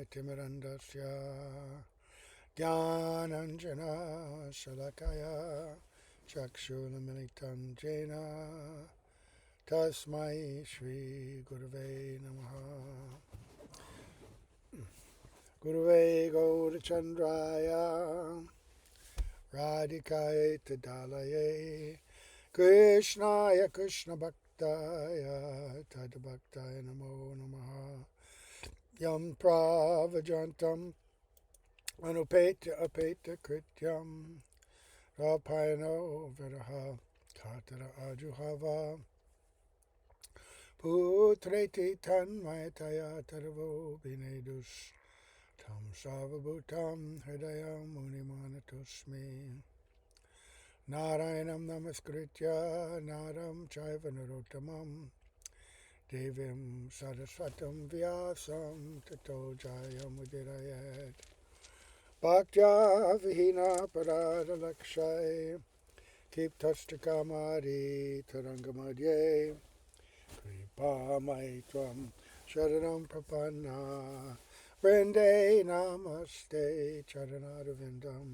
ज्ञानाञ्जनशलाकया ज्ञानाञ्जना शलाकया चक्षुर्मिलितं येन तस्मै श्रीगुरवे नमः. Gurave Gaurachandraya Radhikaye Tadalaye Krishnaya Krishna Bhaktaya Tadbhaktaya Namo Namaha. Yam Pravajantam Anupeta Apeta Krityam Rapayano Viraha Katara Ajuhava Putreti Tanmayataya Taravo Binedus Tam Sarvabhutam Hridayam Munimanatosmi. Narayanam Namaskritya Naram Chaiva Narottamam Devim Saraswatam Vyasam Tato Jayamudhirayat Bhaktya Vihina Parada Lakshay Kiptastakamari Tarangamadye Kripa Maitvam Sharanam Prapanna Vrinde Namaste Charanarvindam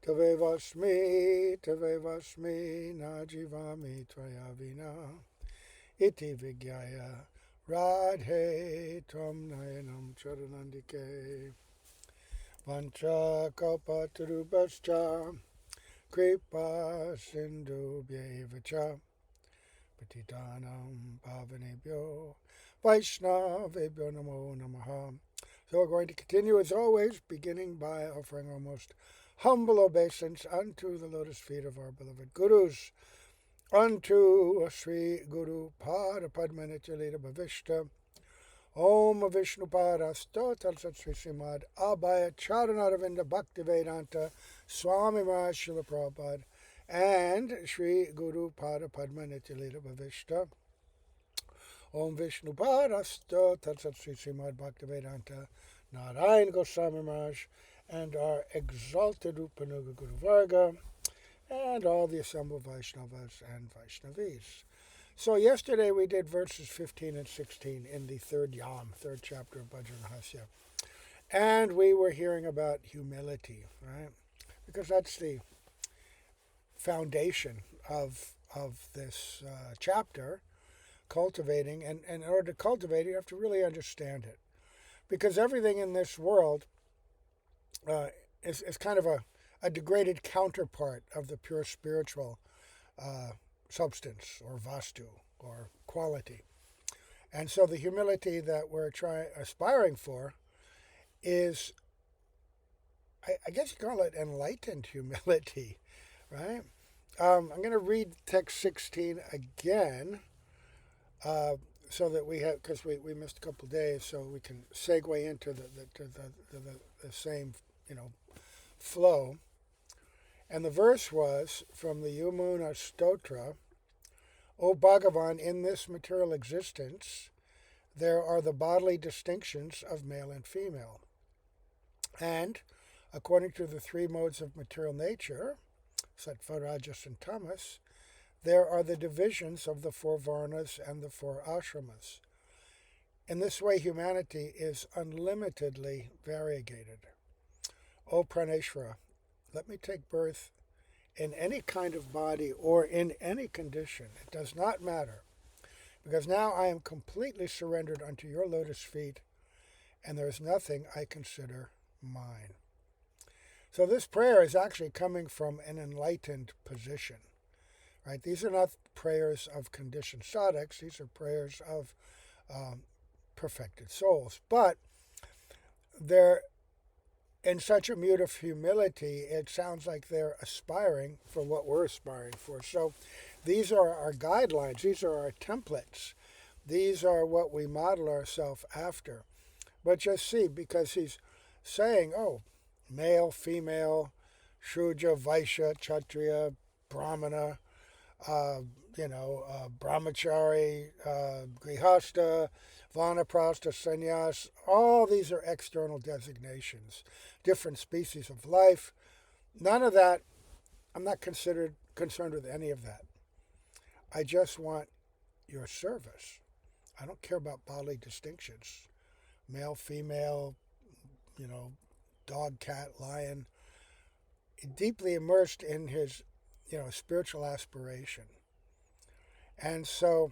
Tave Vasmi Najivami Tvayavina Iti Vigyaya Radhe Tvam Nayanam Charanandike Vancha Kalpatarubhascha Kripa Sindhu Bhyevacha Patitanam Pavanebhyo Vaishnavebhyo Namo Namaha. So we're going to continue as always, beginning by offering our most humble obeisance unto the lotus feet of our beloved Gurus, unto Sri Guru Pada Padma Nityalita Bhavishta, Om Vishnu Parasto Talsat Sri Srimad Abhaya Charanaravinda Bhaktivedanta Swami Maharaj Srila Prabhupada, and Sri Guru Pada Padma Nityalita Bhavishta, Om Vishnu Parasto Tatsat Sri Srimad Bhaktivedanta Narayan Goswami Maharaj, and our exalted Upanuga Guru Varga, and all the assembled Vaishnavas and Vaishnavis. So yesterday we did verses 15 and 16 in the third chapter of Bhajan Rahasya. And we were hearing about humility, right? Because that's the foundation of this chapter, cultivating, and in order to cultivate it, you have to really understand it. Because everything in this world is kind of a degraded counterpart of the pure spiritual substance or vastu or quality. And so the humility that we're aspiring for is, I guess you call it enlightened humility, right? I'm going to read text 16 again, so that we have, because we missed a couple of days, so we can segue into the same, flow. And the verse was from the Yamuna Stotra: O Bhagavan, in this material existence, there are the bodily distinctions of male and female. And according to the three modes of material nature, Sattva, Rajas, and Tamas, there are the divisions of the four Varnas and the four Ashramas. In this way, humanity is unlimitedly variegated. O Praneshwara, let me take birth in any kind of body or in any condition. It does not matter, because now I am completely surrendered unto your lotus feet, and there is nothing I consider mine. So this prayer is actually coming from an enlightened position. Right? These are not prayers of conditioned sadhaks. These are prayers of perfected souls. But they're in such a mood of humility, it sounds like they're aspiring for what we're aspiring for. So these are our guidelines. These are our templates. These are what we model ourselves after. But just see, because he's saying, male, female, Shudra, Vaishya, Kshatriya, Brahmana, brahmachari, grihasta, vanaprastha, sannyas, all these are external designations, different species of life. None of that, I'm not concerned with any of that. I just want your service. I don't care about bodily distinctions. male, female, you know, dog, cat, lion, deeply immersed in his, spiritual aspiration. And so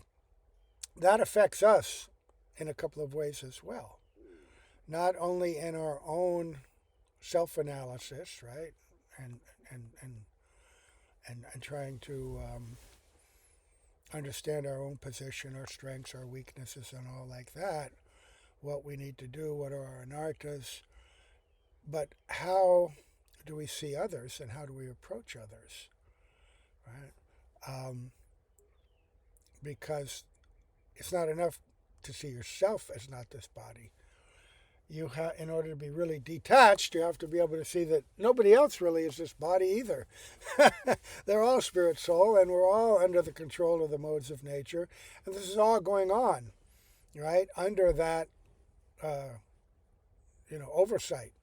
that affects us in a couple of ways as well. Not only in our own self-analysis, right, and and and and trying to understand our own position, our strengths, our weaknesses, and all like that. What we need to do, what are our anartas, but how do we see others and how do we approach others, right? Because it's not enough to see yourself as not this body. In order to be really detached, you have to be able to see that nobody else really is this body either. They're all spirit, soul, and we're all under the control of the modes of nature, and this is all going on, right, under that, oversight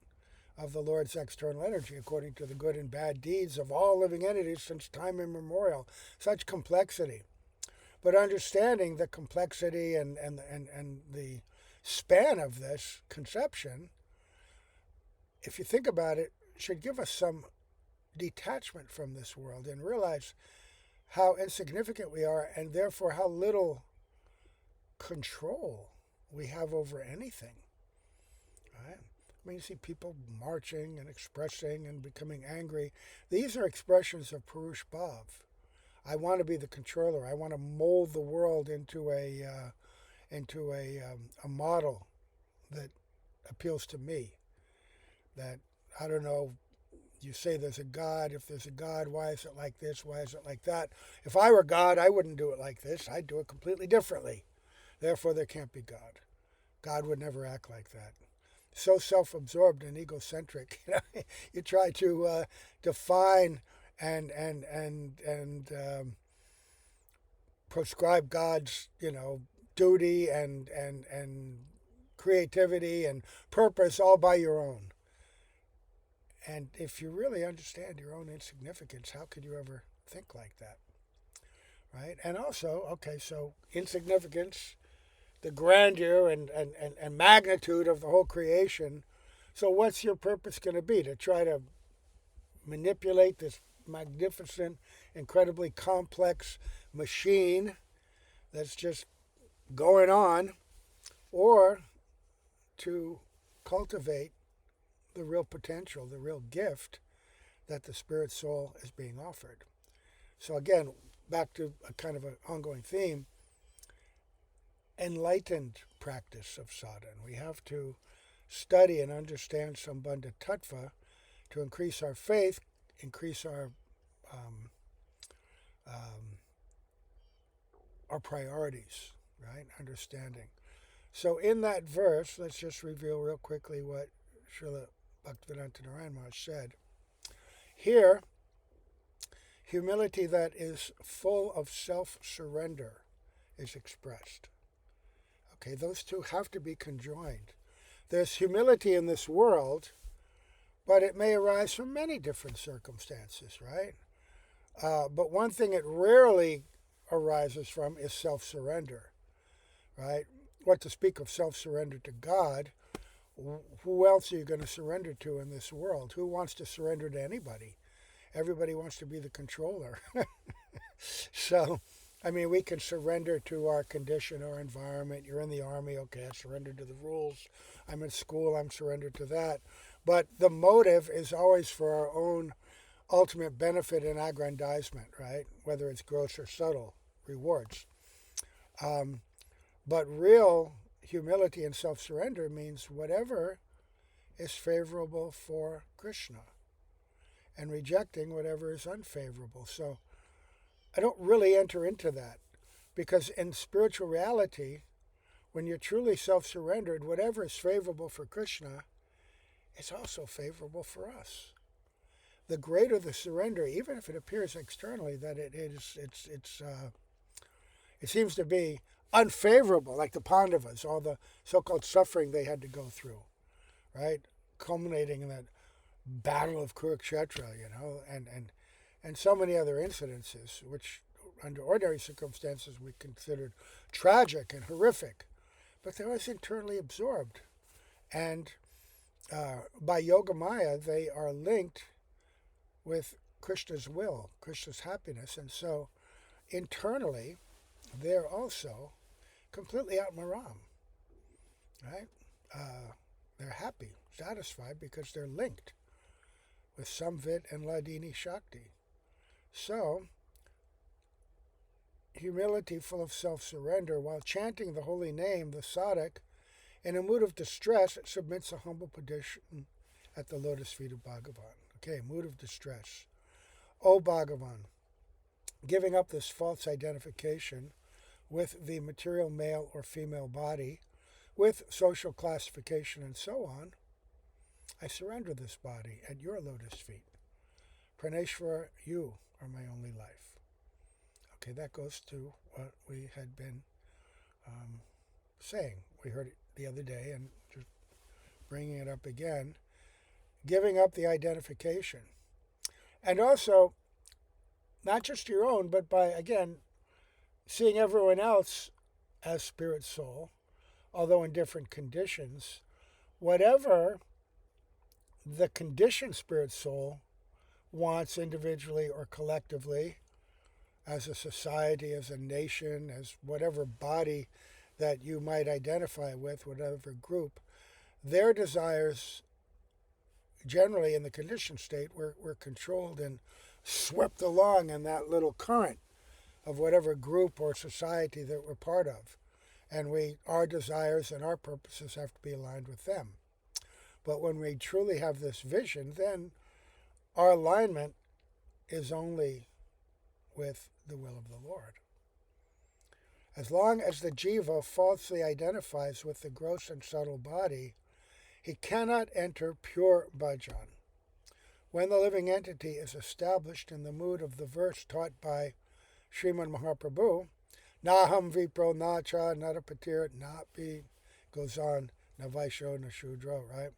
of the Lord's external energy, according to the good and bad deeds of all living entities since time immemorial. Such complexity. But understanding the complexity and the span of this conception, if you think about it, should give us some detachment from this world and realize how insignificant we are and therefore how little control we have over anything. Right? I mean, you see people marching and expressing and becoming angry. These are expressions of Purush Bhav. I want to be the controller. I want to mold the world into a model that appeals to me. That, I don't know, you say there's a God. If there's a God, why is it like this? Why is it like that? If I were God, I wouldn't do it like this. I'd do it completely differently. Therefore, there can't be God. God would never act like that. So self-absorbed and egocentric. You try to define and prescribe God's, duty and creativity and purpose all by your own. And if you really understand your own insignificance, how could you ever think like that? Right? And also, okay, so insignificance, the grandeur and magnitude of the whole creation. So what's your purpose going to be? To try to manipulate this magnificent, incredibly complex machine that's just going on, or to cultivate the real potential, the real gift that the spirit soul is being offered. So again, back to a kind of an ongoing theme, enlightened practice of sadhana. We have to study and understand Sambandha Tattva to increase our faith, increase our priorities, right? Understanding. So in that verse, let's just review real quickly what Srila Bhaktivedanta Narayana Maharaj said. Here, humility that is full of self-surrender is expressed. Okay, those two have to be conjoined. There's humility in this world, but it may arise from many different circumstances, right? But one thing it rarely arises from is self-surrender, right? What to speak of self-surrender to God, who else are you going to surrender to in this world? Who wants to surrender to anybody? Everybody wants to be the controller. So, I mean, we can surrender to our condition, our environment. You're in the army, okay, I surrendered to the rules. I'm in school, I'm surrendered to that. But the motive is always for our own ultimate benefit and aggrandizement, right? Whether it's gross or subtle rewards. But real humility and self-surrender means whatever is favorable for Krishna and rejecting whatever is unfavorable. So I don't really enter into that because in spiritual reality, when you're truly self-surrendered, whatever is favorable for Krishna is also favorable for us. The greater the surrender, even if it appears externally that it seems to be unfavorable, like the Pandavas, all the so-called suffering they had to go through, right? Culminating in that battle of Kurukshetra, and so many other incidences, which under ordinary circumstances we considered tragic and horrific, but they was internally absorbed. And by Yoga Maya, they are linked with Krishna's will, Krishna's happiness. And so internally, they're also completely Atmaram, right? They're happy, satisfied, because they're linked with Samvit and Ladini Shakti. So, humility full of self-surrender, while chanting the holy name, the sadhak, in a mood of distress, submits a humble petition at the lotus feet of Bhagavan. Okay, mood of distress. O Bhagavan, giving up this false identification with the material male or female body, with social classification and so on, I surrender this body at your lotus feet. Praneshwara, you are my only life. Okay, that goes to what we had been saying. We heard it the other day and just bringing it up again. Giving up the identification. And also, not just your own, but by, again, seeing everyone else as spirit soul, although in different conditions, whatever the conditioned spirit soul wants individually or collectively, as a society, as a nation, as whatever body that you might identify with, whatever group, their desires generally in the conditioned state were controlled and swept along in that little current of whatever group or society that we're part of. And our desires and our purposes have to be aligned with them. But when we truly have this vision, then our alignment is only with the will of the Lord. As long as the jiva falsely identifies with the gross and subtle body, he cannot enter pure bhajan. When the living entity is established in the mood of the verse taught by Sriman Mahaprabhu, Naham vipro nacha narapatir napi, goes on, navaisho nashudro, right?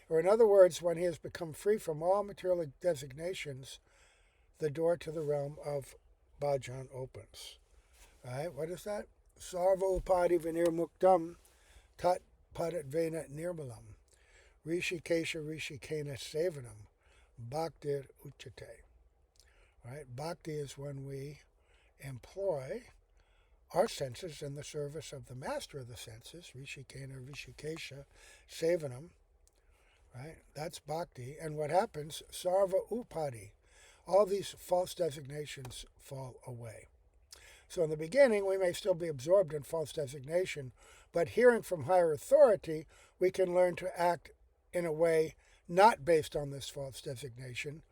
Or in other words, when he has become free from all material designations, the door to the realm of bhajan opens. Right? What is that? Sarva upadi vinirmuktam tat padatvena nirmalam rishikesha rishikena sevanam bhaktir uchate. Right? Bhakti is when we employ our senses in the service of the master of the senses, rishikena rishikesha sevanam. Right? That's bhakti. And what happens? Sarva upadi. All these false designations fall away. So in the beginning, we may still be absorbed in false designation, but hearing from higher authority, we can learn to act in a way not based on this false designation.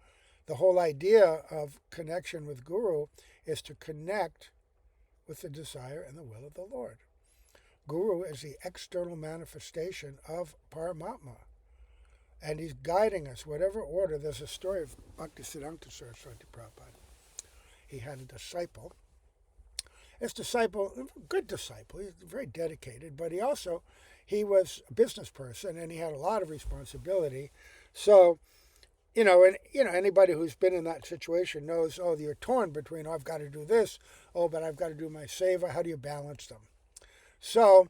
The whole idea of connection with Guru is to connect with the desire and the will of the Lord. Guru is the external manifestation of Paramatma, and he's guiding us, whatever order. There's a story of Bhaktisiddhanta Saraswati Prabhupada. He had a disciple. His disciple, good disciple, he's very dedicated, but he was a business person and he had a lot of responsibility. So, anybody who's been in that situation knows, you're torn between, I've got to do this, but I've got to do my seva. How do you balance them? So,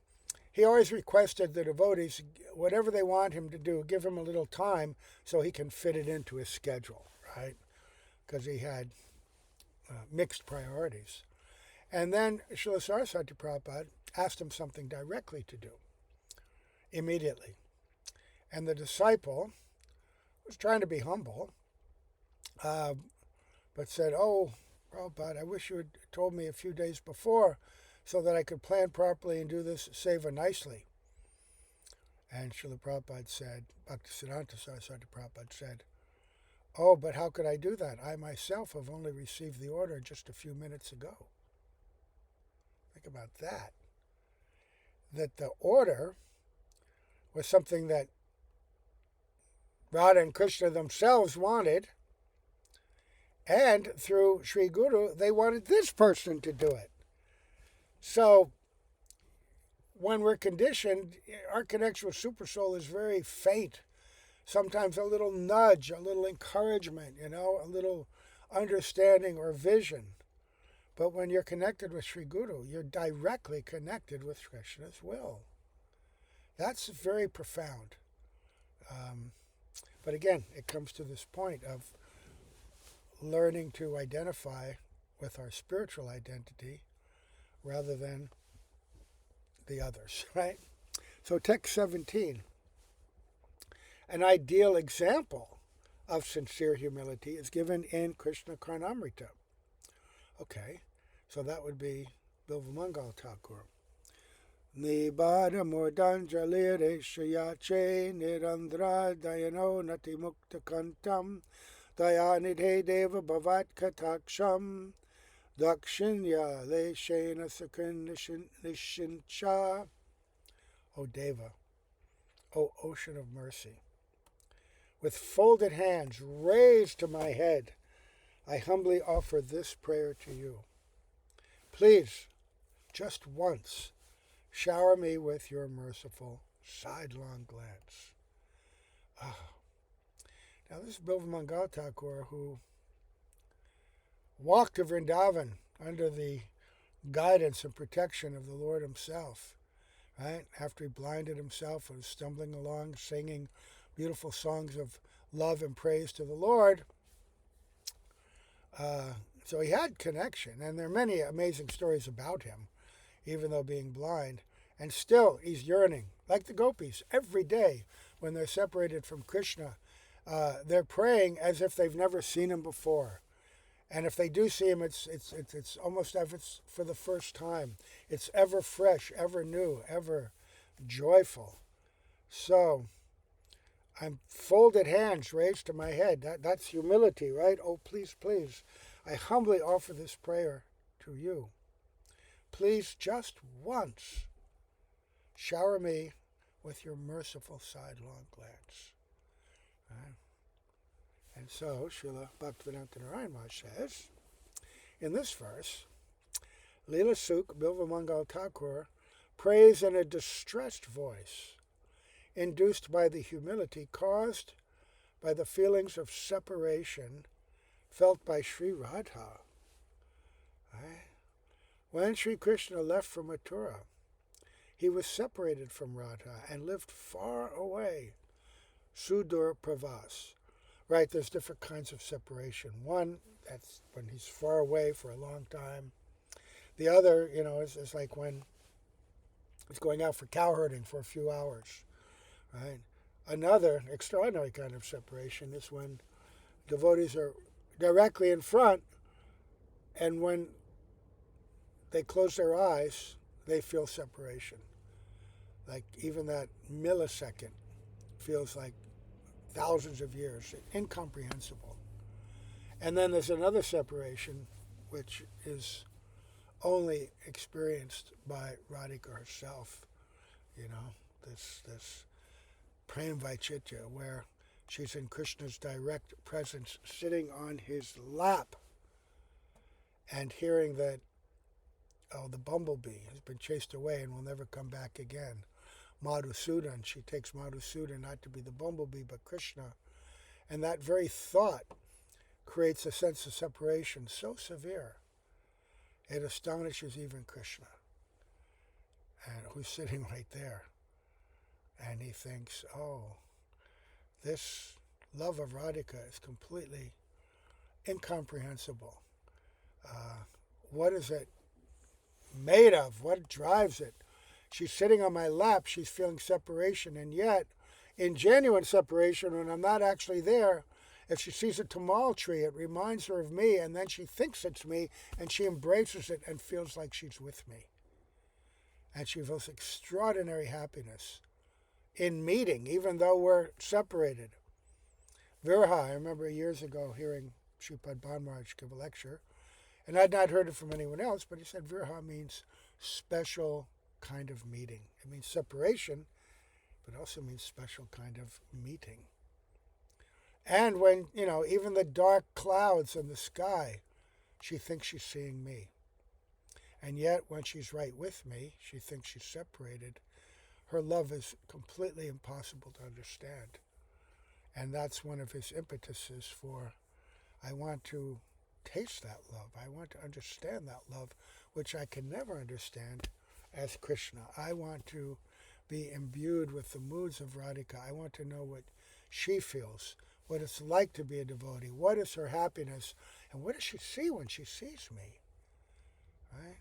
he always requested the devotees, whatever they want him to do, give him a little time so he can fit it into his schedule, right? Because he had mixed priorities. And then Srila Saraswati Prabhupada asked him something directly to do, immediately. And the disciple was trying to be humble, but said, Prabhupada, I wish you had told me a few days before so that I could plan properly and do this seva nicely. And Srila Prabhupada said, Bhaktisiddhanta Saraswati Prabhupada said, but how could I do that? I myself have only received the order just a few minutes ago. Think about that. That the order was something that Radha and Krishna themselves wanted, and through Sri Guru, they wanted this person to do it. So, when we're conditioned, our connection with Super Soul is very faint. Sometimes a little nudge, a little encouragement, a little understanding or vision. But when you're connected with Sri Guru, you're directly connected with Krishna's will. That's very profound. Um, but again, it comes to this point of learning to identify with our spiritual identity rather than the others, right? So, text 17, an ideal example of sincere humility is given in Krishna Karnamrita. Okay, so that would be Bilvamangal Thakur. Nibada Murdanjalire Shayache Nirandra Dayano Nati Mukta Kantam Dayanidhe Deva Bhavat Kataksham Dakshinya Le Shena Sakin Nishincha. O Deva, O ocean of mercy, with folded hands raised to my head, I humbly offer this prayer to you. Please, just once, shower me with your merciful sidelong glance. Ah. Now this is Bilvamangal Thakur, who walked to Vrindavan under the guidance and protection of the Lord himself, right? After he blinded himself and was stumbling along, singing beautiful songs of love and praise to the Lord. So he had connection, and there are many amazing stories about him, even though being blind. And still, he's yearning, like the gopis, every day when they're separated from Krishna. They're praying as if they've never seen him before. And if they do see him, it's almost as if it's for the first time. It's ever fresh, ever new, ever joyful. So, I'm folded hands raised to my head. That's humility, right? Oh, please, please, I humbly offer this prayer to you. Please, just once, shower me with your merciful sidelong glance. Right? And so, Srila Bhaktivedanta Narayana Maharaj says, in this verse, Leela Sukh Bilvamangal Thakur prays in a distressed voice, induced by the humility caused by the feelings of separation felt by Sri Radha. Right? When Sri Krishna left for Mathura, he was separated from Radha and lived far away, Sudur Pravas. Right, there's different kinds of separation. One, that's when he's far away for a long time. The other, is like when he's going out for cow herding for a few hours. Right? Another extraordinary kind of separation is when devotees are directly in front, and when they close their eyes, they feel separation. Like even that millisecond feels like thousands of years, incomprehensible. And then there's another separation, which is only experienced by Radhika herself. This Prem Vaichitya, where she's in Krishna's direct presence, sitting on his lap, and hearing that, the bumblebee has been chased away and will never come back again. Madhusudan, she takes Madhusudan not to be the bumblebee but Krishna. And that very thought creates a sense of separation so severe, it astonishes even Krishna, and who's sitting right there. And he thinks, this love of Radhika is completely incomprehensible. What is it made of? What drives it? She's sitting on my lap, she's feeling separation, and yet, in genuine separation, when I'm not actually there, if she sees a tamal tree, it reminds her of me, and then she thinks it's me, and she embraces it and feels like she's with me. And she feels extraordinary happiness in meeting, even though we're separated. Virha, I remember years ago hearing Sripad Bhan Maharaj give a lecture, and I'd not heard it from anyone else, but he said Virha means special kind of meeting. It means separation, but also means special kind of meeting. And when, even the dark clouds in the sky, she thinks she's seeing me. And yet, when she's right with me, she thinks she's separated. Her love is completely impossible to understand. And that's one of his impetuses for, I want to taste that love. I want to understand that love, which I can never understand as Krishna. I want to be imbued with the moods of Radhika. I want to know what she feels, what it's like to be a devotee, what is her happiness, and what does she see when she sees me, right?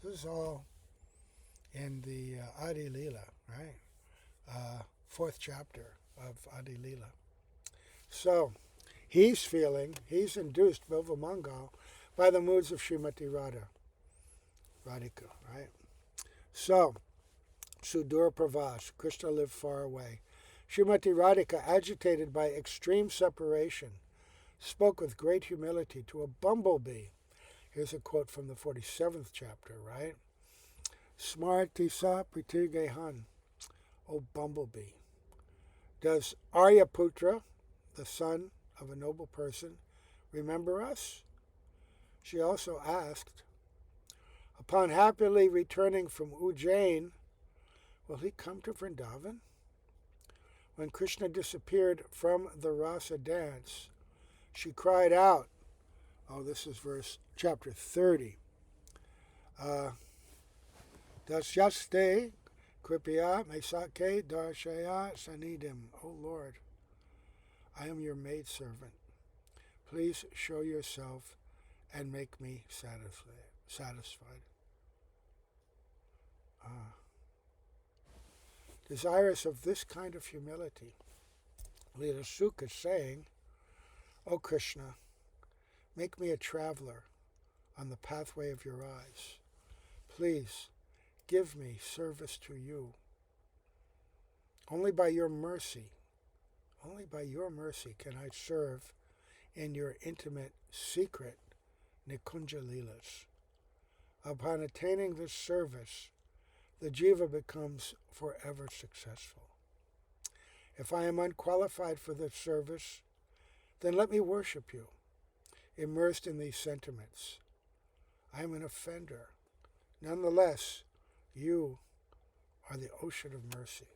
This is all in the Adi Leela, right? Fourth chapter of Adi Leela. So, he's induced, Bilva Mangal, by the moods of Srimati Radhika, right? So, Sudur Pravas, Krishna lived far away. Srimati Radhika, agitated by extreme separation, spoke with great humility to a bumblebee. Here's a quote from the 47th chapter, right? Smarti sa pritirgehan, O bumblebee. Does Aryaputra, the son of a noble person, remember us? She also asked, upon happily returning from Ujjain, will he come to Vrindavan? When Krishna disappeared from the rasa dance, she cried out, this is chapter 30. Dasyaste kripya mesake darshaya sanidim. O Lord, I am your maidservant. Please show yourself and make me satisfied. Desirous of this kind of humility, Lila Sukha is saying, O Krishna, make me a traveler on the pathway of your eyes. Please give me service to you. Only by your mercy can I serve in your intimate, secret Nikunja Leelas. Upon attaining this service, the jiva becomes forever successful. If I am unqualified for this service, then let me worship you, immersed in these sentiments. I am an offender. Nonetheless, you are the ocean of mercy.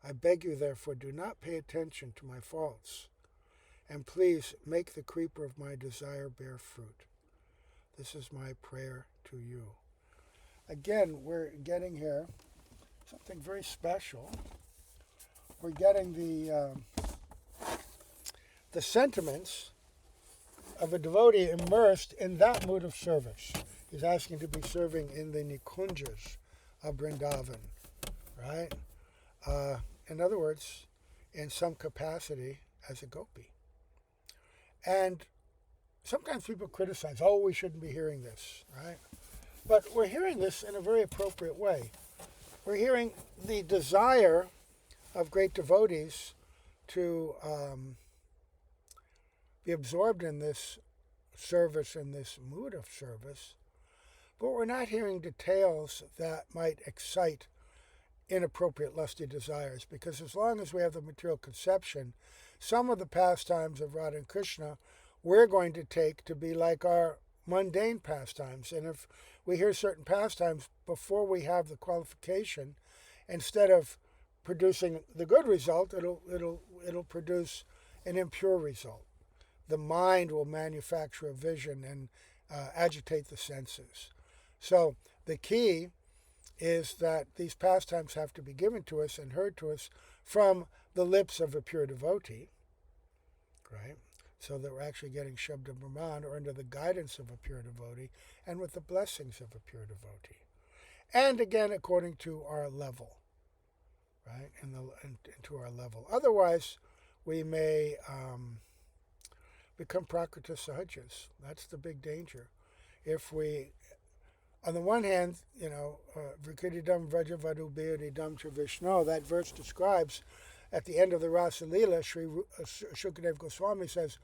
I beg you, therefore, do not pay attention to my faults, and please make the creeper of my desire bear fruit. This is my prayer to you. Again, we're getting here something very special. We're getting the sentiments of a devotee immersed in that mood of service. He's asking to be serving in the Nikunjas of Vrindavan, right? In other words, in some capacity as a gopi. And sometimes people criticize, we shouldn't be hearing this, right? But we're hearing this in a very appropriate way. We're hearing the desire of great devotees to be absorbed in this service, in this mood of service, but we're not hearing details that might excite inappropriate lusty desires, because as long as we have the material conception, some of the pastimes of Radha and Krishna we're going to take to be like our mundane pastimes. And if we hear certain pastimes before we have the qualification, instead of producing the good result, it'll produce an impure result. The mind will manufacture a vision and agitate the senses. So the key is that these pastimes have to be given to us and heard to us from the lips of a pure devotee, right? So that we're actually getting Shabda Brahman, or under the guidance of a pure devotee, and with the blessings of a pure devotee. And again, according to our level, right? Into our level. Otherwise, we may become Prakrita Sahajas. That's the big danger. If we, on the one hand, Vikrididam Vrajavadu Beodidam Cha Vishnu, that verse describes, at the end of the Rasa Leela, Sri Shukadev Goswami says,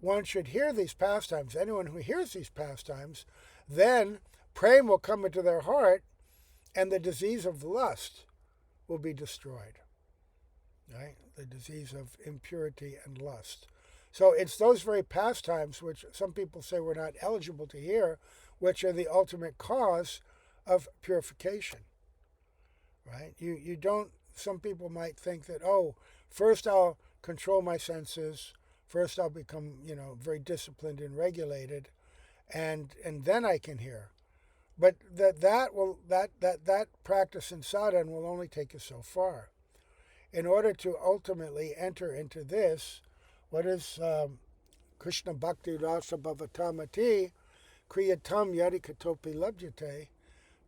one should hear these pastimes. Anyone who hears these pastimes, then prema will come into their heart, and the disease of lust will be destroyed. Right? The disease of impurity and lust. So it's those very pastimes which some people say we're not eligible to hear, which are the ultimate cause of purification. Right? You don't. Some people might think that, first I'll control my senses, first I'll become, very disciplined and regulated, and then I can hear. But that practice in sadhana will only take you so far. In order to ultimately enter into this, what is Krishna Bhakti Rasa Bhavatamati Kriyatam Yadikatopi Labjate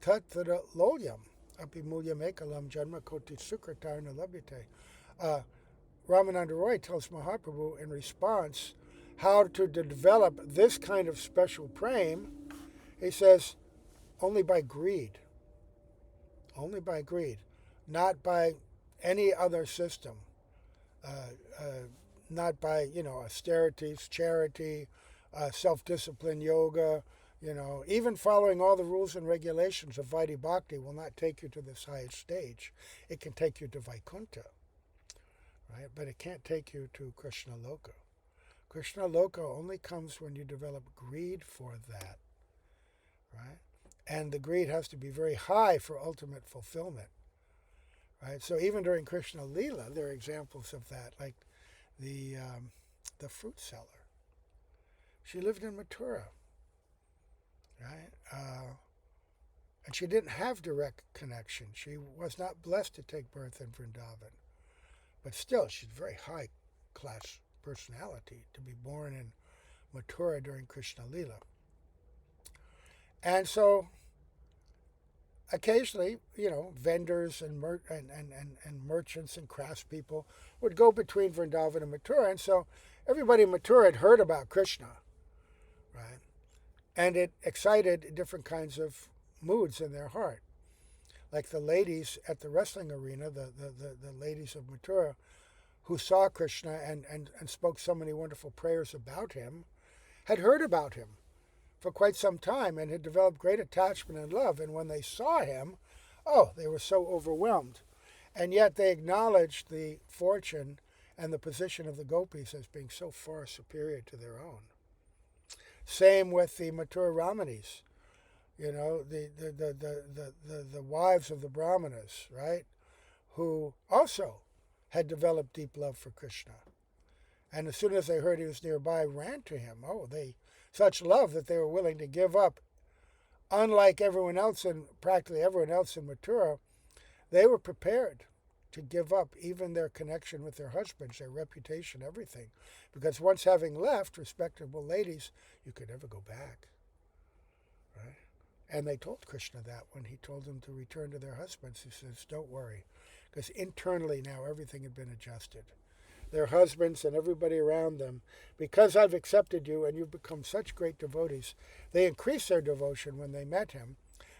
Tat Tada Lolyam Api Mulyam Ekalam Janma Koti Sukratarna Labjate. Uh, Ramananda Roy tells Mahaprabhu in response how to develop this kind of special prema. He says, only by greed. Only by greed. Not by any other system. Uh, uh, not by, austerities, charity, self-discipline, yoga, even following all the rules and regulations of Vaidhi Bhakti will not take you to this highest stage. It can take you to Vaikuntha, right? But it can't take you to Krishna Loka. Krishna Loka only comes when you develop greed for that, right? And the greed has to be very high for ultimate fulfillment, right? So even during Krishna Lila, there are examples of that, like the fruit seller. She lived in Mathura, right? And she didn't have direct connection. She was not blessed to take birth in Vrindavan. But still, she's a very high class personality to be born in Mathura during Krishna Lila. And so occasionally, vendors and merchants and craftspeople would go between Vrindavan and Mathura. And so everybody in Mathura had heard about Krishna, right? And it excited different kinds of moods in their heart. Like the ladies at the wrestling arena, the ladies of Mathura, who saw Krishna and spoke so many wonderful prayers about him, had heard about him for quite some time and had developed great attachment and love. And when they saw him, they were so overwhelmed. And yet they acknowledged the fortune and the position of the gopis as being so far superior to their own. Same with the Mathura Ramanis, the wives of the Brahmanas, right, who also had developed deep love for Krishna. And as soon as they heard he was nearby, ran to him. Such love that they were willing to give up. Unlike practically everyone else in Mathura, they were prepared to give up even their connection with their husbands, their reputation, everything. Because once having left respectable ladies, you could never go back. Right? And they told Krishna that when he told them to return to their husbands. He says, don't worry, because internally now everything had been adjusted. Their husbands and everybody around them, because I've accepted you and you've become such great devotees, they increased their devotion when they met him,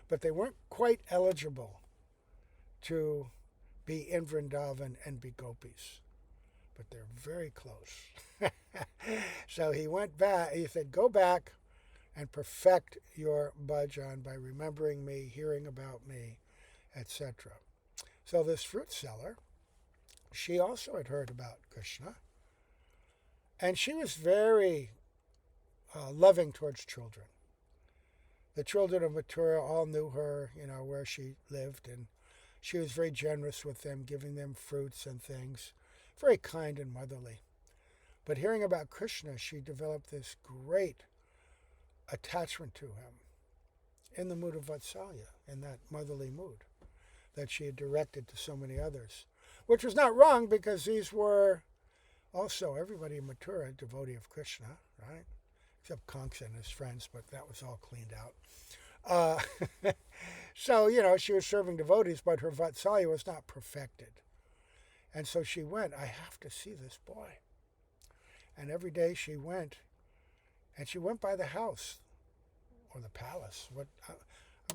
but they weren't quite eligible to be in Vrindavan and be gopis. But they're very close. So he went back, he said, go back and perfect your bhajan by remembering me, hearing about me, etc. So this fruit seller, she also had heard about Krishna, and she was very loving towards children. The children of Mathura all knew her, where she lived, and she was very generous with them, giving them fruits and things, very kind and motherly. But hearing about Krishna, she developed this great attachment to him in the mood of Vatsalya, in that motherly mood that she had directed to so many others. Which was not wrong, because these were also, everybody in Mathura, a devotee of Krishna, right? Except Kansa and his friends, but that was all cleaned out. So, she was serving devotees, but her Vatsalya was not perfected. And so she went, I have to see this boy. And every day she went, and she went by the house or the palace. I'm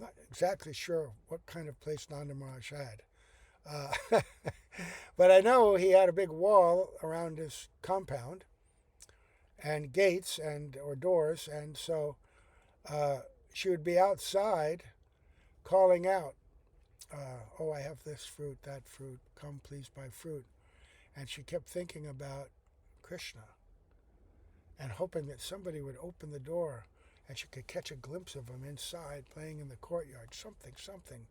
not exactly sure what kind of place Nanda Maharaj had. But I know he had a big wall around his compound and gates or doors, and so she would be outside calling out, I have this fruit, that fruit, come please buy fruit. And she kept thinking about Krishna and hoping that somebody would open the door and she could catch a glimpse of him inside playing in the courtyard, something.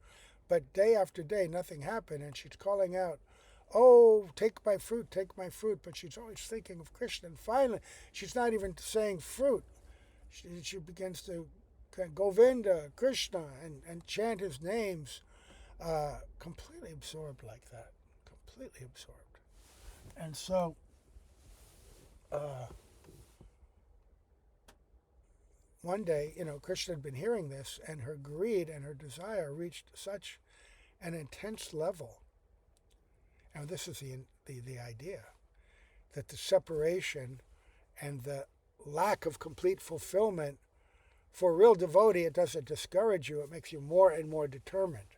But day after day, nothing happened, and she's calling out, take my fruit, but she's always thinking of Krishna. And finally, she's not even saying fruit. She begins to Govinda, Krishna, and chant his names, completely absorbed like that, completely absorbed. And so uh, one day, Krishna had been hearing this, and her greed and her desire reached such an intense level. And this is the idea that the separation and the lack of complete fulfillment, for a real devotee, it doesn't discourage you, it makes you more and more determined.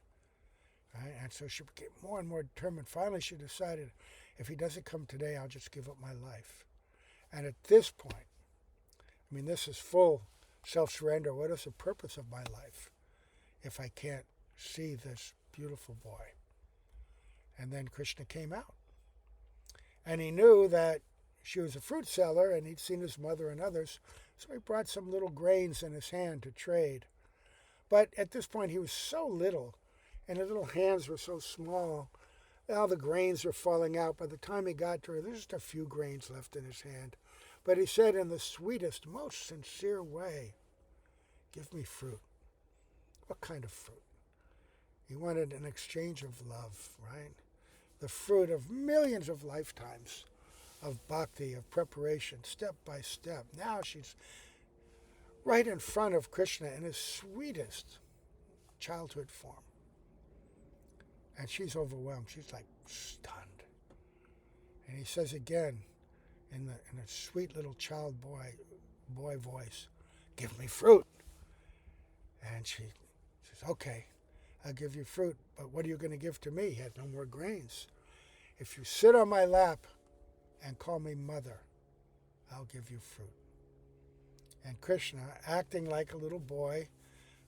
Right? And so she became more and more determined. Finally, she decided, if he doesn't come today, I'll just give up my life. And at this point, this is full self-surrender. What is the purpose of my life if I can't see this beautiful boy? And then Krishna came out. And he knew that she was a fruit seller, and he'd seen his mother and others, so he brought some little grains in his hand to trade. But at this point, he was so little, and his little hands were so small, all the grains were falling out. By the time he got to her, there's just a few grains left in his hand. But he said in the sweetest, most sincere way, "Give me fruit." What kind of fruit? He wanted an exchange of love, right? The fruit of millions of lifetimes of bhakti, of preparation, step by step. Now she's right in front of Krishna in his sweetest childhood form. And she's overwhelmed. She's like stunned. And he says again, in a sweet little child boy voice, "Give me fruit." And she says, "Okay, I'll give you fruit, but what are you going to give to me?" He had no more grains. "If you sit on my lap and call me mother, I'll give you fruit." And Krishna, acting like a little boy,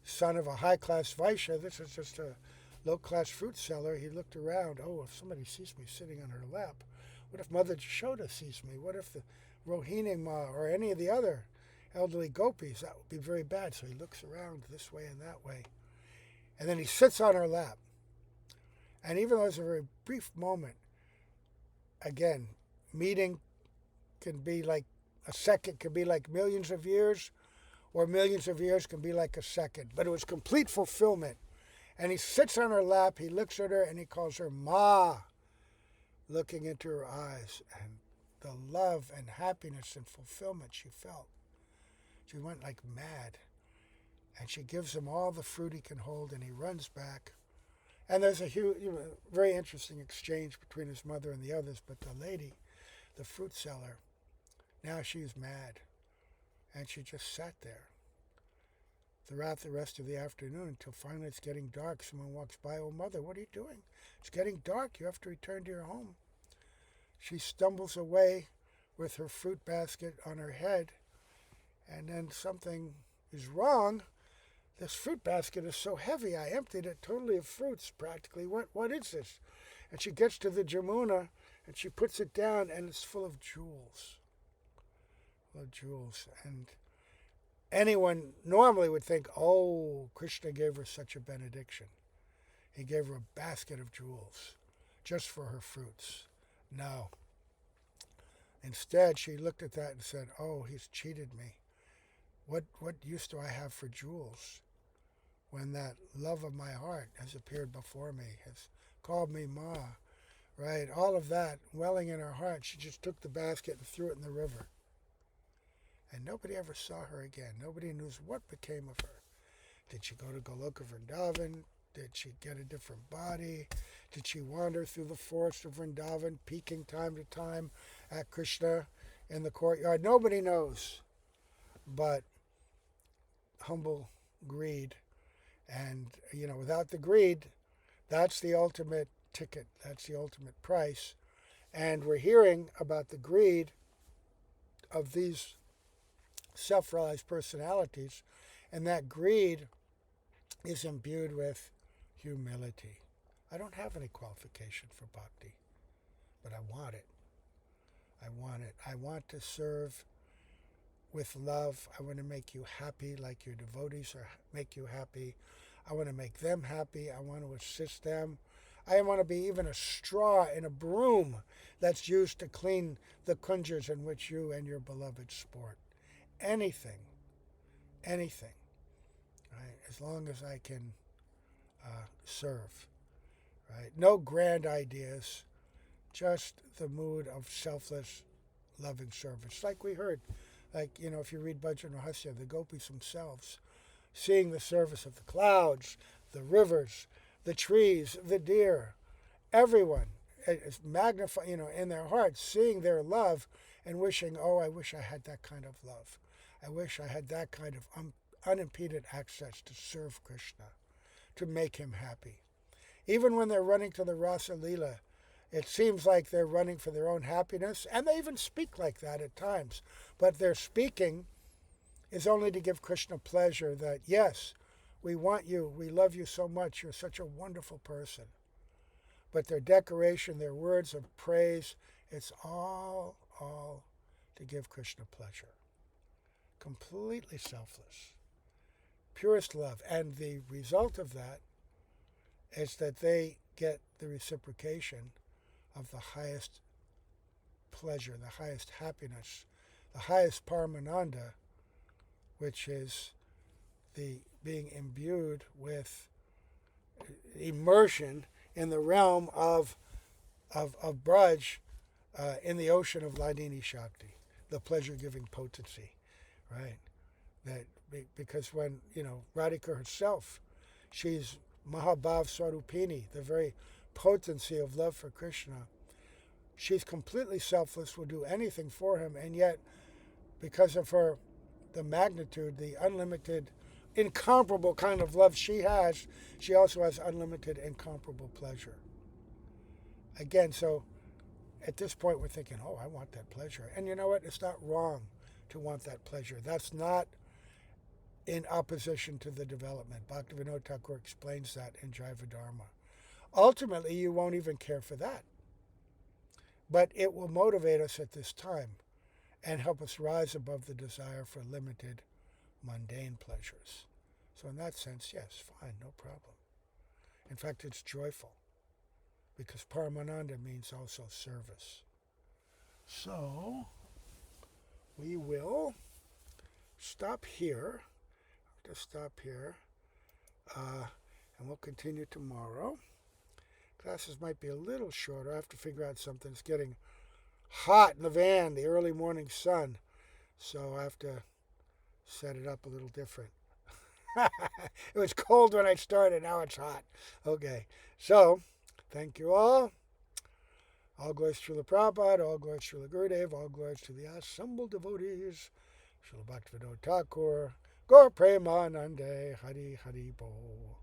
son of a high-class Vaishya, this is just a low-class fruit seller, he looked around. Oh, if somebody sees me sitting on her lap, what if Mother Jashoda sees me? What if the Rohini Ma or any of the other elderly gopis? That would be very bad. So he looks around this way and that way. And then he sits on her lap. And even though it's a very brief moment, again, meeting can be like a second, can be like millions of years, or millions of years can be like a second. But it was complete fulfillment. And he sits on her lap, he looks at her, and he calls her Ma, looking into her eyes, and the love and happiness and fulfillment she felt. She went like mad. And she gives him all the fruit he can hold, and he runs back. And there's a huge, very interesting exchange between his mother and the others. But the lady, the fruit seller, now she's mad. And she just sat there throughout the rest of the afternoon until finally it's getting dark. Someone walks by. "Oh, Mother, what are you doing? It's getting dark. You have to return to your home." She stumbles away with her fruit basket on her head. And then something is wrong. This fruit basket is so heavy. I emptied it totally of fruits, practically. What is this? And she gets to the Jamuna, and she puts it down, and it's full of jewels. Full of jewels. And anyone normally would think, oh, Krishna gave her such a benediction. He gave her a basket of jewels just for her fruits. No. Instead, she looked at that and said, oh, he's cheated me. What use do I have for jewels when that love of my heart has appeared before me, has called me Ma, right? All of that welling in her heart, she just took the basket and threw it in the river. And nobody ever saw her again. Nobody knows what became of her. Did she go to Goloka Vrindavan? Did she get a different body? Did she wander through the forest of Vrindavan, peeking time to time at Krishna in the courtyard? Nobody knows. But humble greed. And, without the greed, that's the ultimate ticket. That's the ultimate price. And we're hearing about the greed of these self-realized personalities. And that greed is imbued with humility. I don't have any qualification for bhakti, but I want it. I want it. I want to serve with love. I want to make you happy like your devotees make you happy. I want to make them happy. I want to assist them. I want to be even a straw in a broom that's used to clean the kunjas in which you and your beloved sport. Anything. right? As long as I can serve, right? No grand ideas, just the mood of selfless, loving service. Like we heard, if you read Bhajan Rahasya, the gopis themselves, seeing the service of the clouds, the rivers, the trees, the deer, everyone is magnifying, in their hearts, seeing their love and wishing, oh, I wish I had that kind of love. I wish I had that kind of unimpeded access to serve Krishna, to make him happy. Even when they're running to the Rasa Leela, it seems like they're running for their own happiness, and they even speak like that at times. But their speaking is only to give Krishna pleasure that, yes, we want you, we love you so much, you're such a wonderful person. But their decoration, their words of praise, it's all to give Krishna pleasure. Completely selfless. Purest love. And the result of that is that they get the reciprocation of the highest pleasure, the highest happiness, the highest paramananda, which is the being imbued with immersion in the realm of Braj, in the ocean of Ladini Shakti, the pleasure-giving potency, right? That because when Radhika herself, she's Mahabhav Swarupini, the very potency of love for Krishna. She's completely selfless, will do anything for him, and yet because of the magnitude, the unlimited, incomparable kind of love she has, she also has unlimited, incomparable pleasure. Again, so at this point we're thinking, oh, I want that pleasure. And you know what? It's not wrong to want that pleasure. That's not in opposition to the development. Bhaktivinoda Thakur explains that in Jaiva Dharma. Ultimately, you won't even care for that. But it will motivate us at this time and help us rise above the desire for limited, mundane pleasures. So in that sense, yes, fine, no problem. In fact, it's joyful, because Paramananda means also service. So, we will stop here. Just stop here. And we'll continue tomorrow. Classes might be a little shorter. I have to figure out something. It's getting hot in the van, the early morning sun. So I have to set it up a little different. It was cold when I started, now it's hot. Okay, so thank you all. All glories to Srila Prabhupada, all glories to Srila Gurudev, all glories to the assembled devotees, Srila Bhaktivinoda Thakur, Gaur Premanande, Hari Hari Bol.